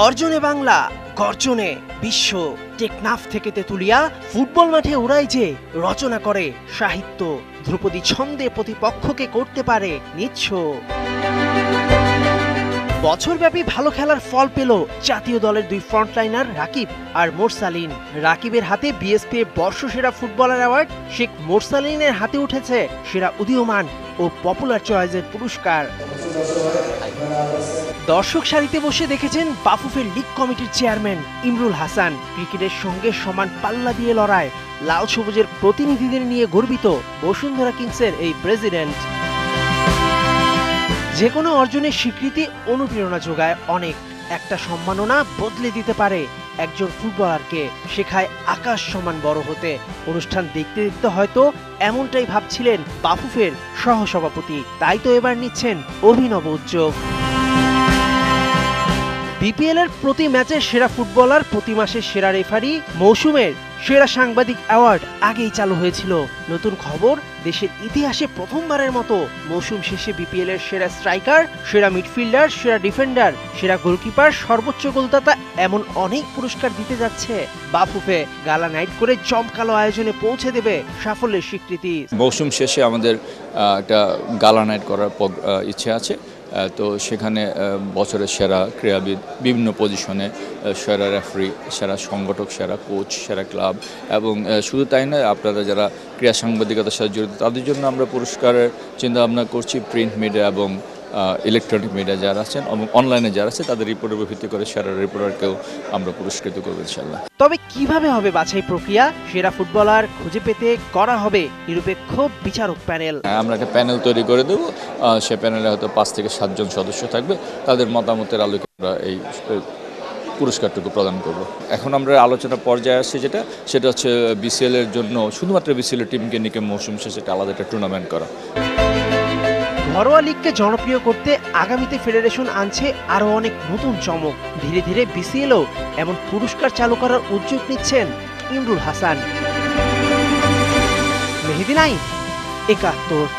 অর্জনে বাংলা, গর্জনে বিশ্ব। টেকনাফ থেকে তেতুলিয়া, ফুটবল মাঠে ওরাই যে রচনা করে সাহিত্য, ধ্রুপদী ছন্দে প্রতিপক্ষকে করতে পারে নিচ্ছ। বছরব্যাপী ভালো খেলার ফল পেল জাতীয় দলের দুই ফ্রন্টলাইনার রাকিব আর মোরসালিন। রাকিবের হাতে বিএসপি বর্ষসেরা ফুটবলার অ্যাওয়ার্ড, শেখ মোরসালিনের হাতে উঠেছে সেরা উদীয়মান ও পপুলার চয়েসের পুরস্কার। দর্শক সারিতে বসে দেখেছেন বাফুফের লীগ কমিটির চেয়ারম্যান ইমরুল হাসান। ক্রিকেটের সঙ্গে সমান পাল্লা দিয়ে লড়াই, লাল সবুজের প্রতিনিধিদের নিয়ে গর্বিত বসুন্ধরা কিংসের এই প্রেসিডেন্ট। যে কোনো অর্জনের স্বীকৃতি অনুপ্রেরণা যোগায় অনেক। একটা সম্মাননা বদলে দিতে পারে একজন ফুটবলারকে, শেখায় আকাশ সমান বড় হতে। অনুষ্ঠান দেখতে দেখতে হয়তো এমনটাই ভাবছিলেন বাফুফের সহসভাপতি, তাই তো এবার নিচ্ছেন অভিনব উদ্যোগ। বিপিএল এর প্রতি ম্যাচের সেরা ফুটবলার, প্রতি মাসের সেরা রেফারি, মৌসুমের সেরা সাংবাদিক অ্যাওয়ার্ড আগেই চালু হয়েছিল। নতুন খবর, দেশের ইতিহাসে প্রথমবারের মতো মৌসুম শেষে বিপিএল এর সেরা স্ট্রাইকার, সেরা মিডফিল্ডার, সেরা ডিফেন্ডার, সেরা গোলকিপার, সর্বোচ্চ গোলদাতা এমন অনেক পুরস্কার দিতে যাচ্ছে বাফুফে। গালা নাইট করে জমকালো আয়োজনে পৌঁছে দেবে সাফল্যের স্বীকৃতি। মৌসুম শেষে আমাদের একটা গালা নাইট করার ইচ্ছে আছে। তো সেখানে বছরের সেরা ক্রীড়াবিদ, বিভিন্ন পজিশনে সেরা রেফারি, সেরা সংগঠক, সেরা কোচ, সেরা ক্লাব এবং শুধু তাই নয়, আপনারা যারা ক্রীড়া সাংবাদিকতার সাথে জড়িত তাদের জন্য আমরা পুরস্কারের চিন্তা ভাবনা করছি। প্রিন্ট মিডিয়া এবং ইলেকট্রনিক মিডিয়া যারা আছেন এবং অনলাইনে যারা আছে তাদের রিপোর্টের উপর ভিত্তি করে সেরা রিপোর্টারকেও আমরা পুরস্কৃত করবো ইনশাল্লাহ। তবে কিভাবে হবে বাছাই প্রক্রিয়া? সেরা ফুটবলার খুঁজে পেতে করা হবে নিরপেক্ষ বিচারক প্যানেল। আমরা একটা প্যানেল তৈরি করে দেবো, সে প্যানেলে হয়তো 5 থেকে 7 জন সদস্য থাকবে। তাদের মতামতের আলোকে আমরা এই পুরস্কারটুকু প্রদান করব। এখন আমরা আলোচনা পর্যায়ে আসছি, সেটা হচ্ছে বিসিএল এর জন্য শুধুমাত্র বিসিএল এর টিমকে নিয়ে মৌসুম শেষে একটা আলাদা একটা টুর্নামেন্ট করা। ঘরোয়া লিগকে জনপ্রিয় করতে আগামীতে ফেডারেশন আনছে আরো অনেক নতুন চমক। ধীরে ধীরে বিসিএলও এমন পুরস্কার চালু করার উদ্যোগ নিচ্ছেন ইমরুল হাসান। মেহেদী নাইম, ৭১।